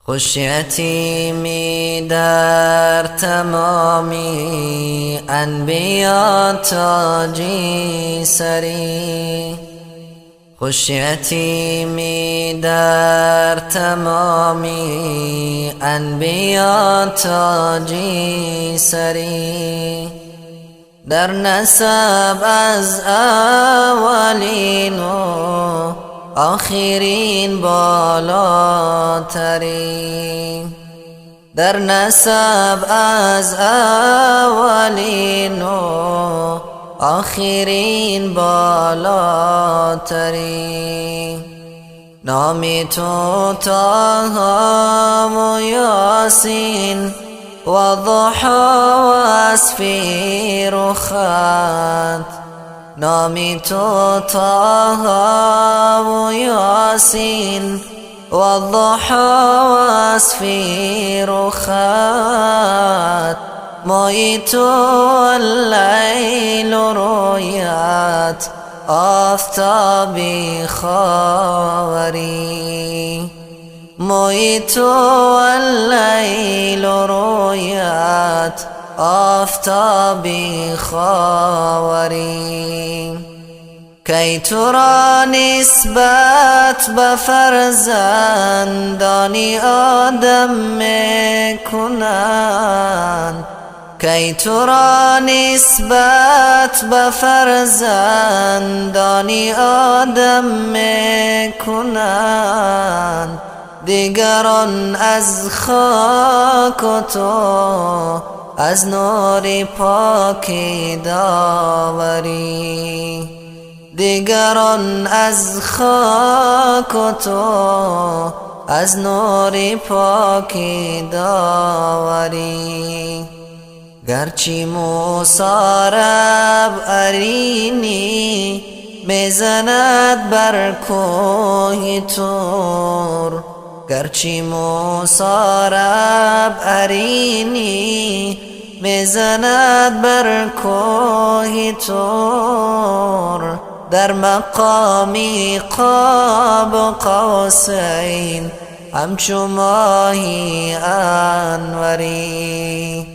خوش یتیمی در تمامی انبیا تاجی سری، خوش یتیمی در تمامی انبیا تاجی سری، در نسب از اولین و آخرین بالاتری، در نسب از اولین و آخرین بالاتری، نامی تو طه و یاسین و ضحی و اسفیر و خط، نامی تو طه و یاسین و ضحی و اسفیر و خط، مای تو اللیل و رویت آفتابی خاوری، مای تو اللیل و رویت آفتابی خاوری، کی تو را نسبت به فرزندان آدم میکنند، کی تو را نسبت به فرزندان آدم میکنند، دیگران از خاک و تو از نور پاکی داوری، دیگران از خاک و تو از نور پاکی داوری، گرچه موسی رب ارینی میزند بر کوه طور، گرچه موسی رب ارینی میزند بر کوه طور، در مقامی قاب قوسین همچو ماهی انوری،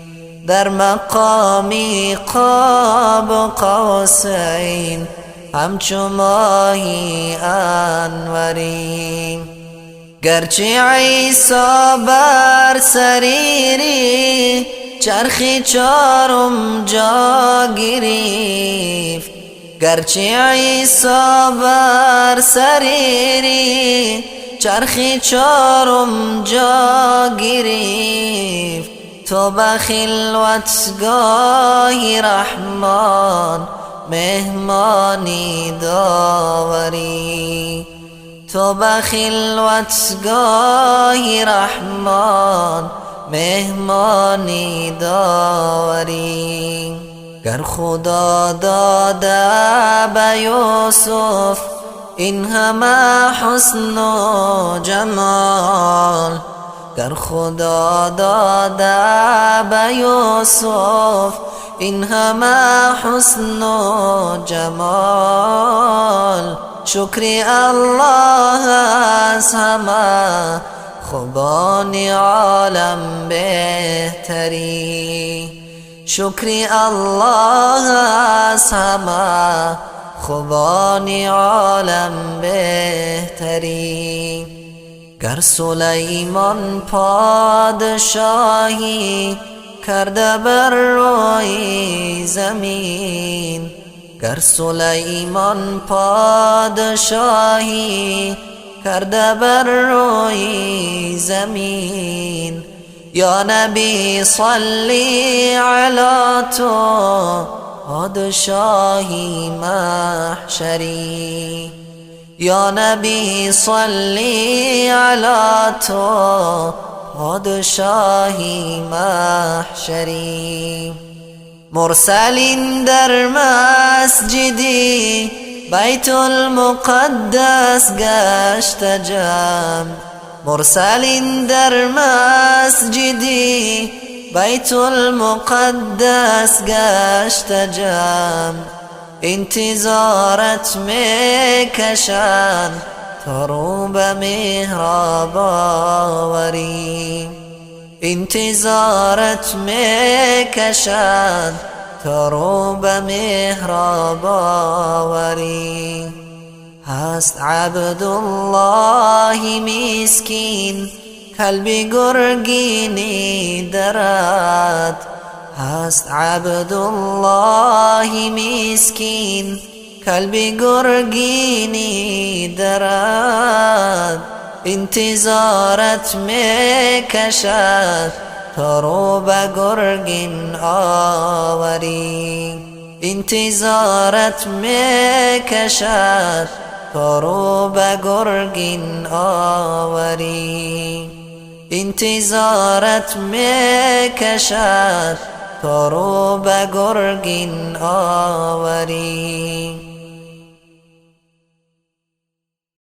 در مقامی قاب قوسین همچو ماهی انوری، گرچه عیسی بر سریری چرخی چارم جا گرفت، گرچه عیسی بر سریری چرخی چارم جا گرفت، تو به خلوتگاه رحمان مهمانی داوری، تو به خلوتگاه رحمان مهمانی داوری، گر خدا داده به یوسف این همه حسن و جمال، گر خدا داده به یوسف این همه حسن و جمال، شکر الله از همه خوبان عالم بهتری، شکر الله از همه خوبان عالم بهتری، گر سلیمان پادشاهی کرده بر روی زمین، گر سلیمان پادشاهی کرده بر روی زمین، یا نبی صلی علی تو پادشاهی محشری، یا نبی صلی علی تو پادشاهی محشری، مرسلین در مسجدی بیت المقدس گشت جمع، مرسلین در مسجدی بیت المقدس گشت جمع، انتظارت میکشند تا رو به محراب آوری، انتظارت میکشد تا رو به محراب آوری. هست عبدالله مسکین قلب گرگینی درد. هست عبدالله مسکین قلب گرگینی درد. انتظارت میکشد تا رو به گرگین آوری. انتظارت میکشد تا رو به گرگین آوری. انتظارت میکشد تا رو به گرگین آوری.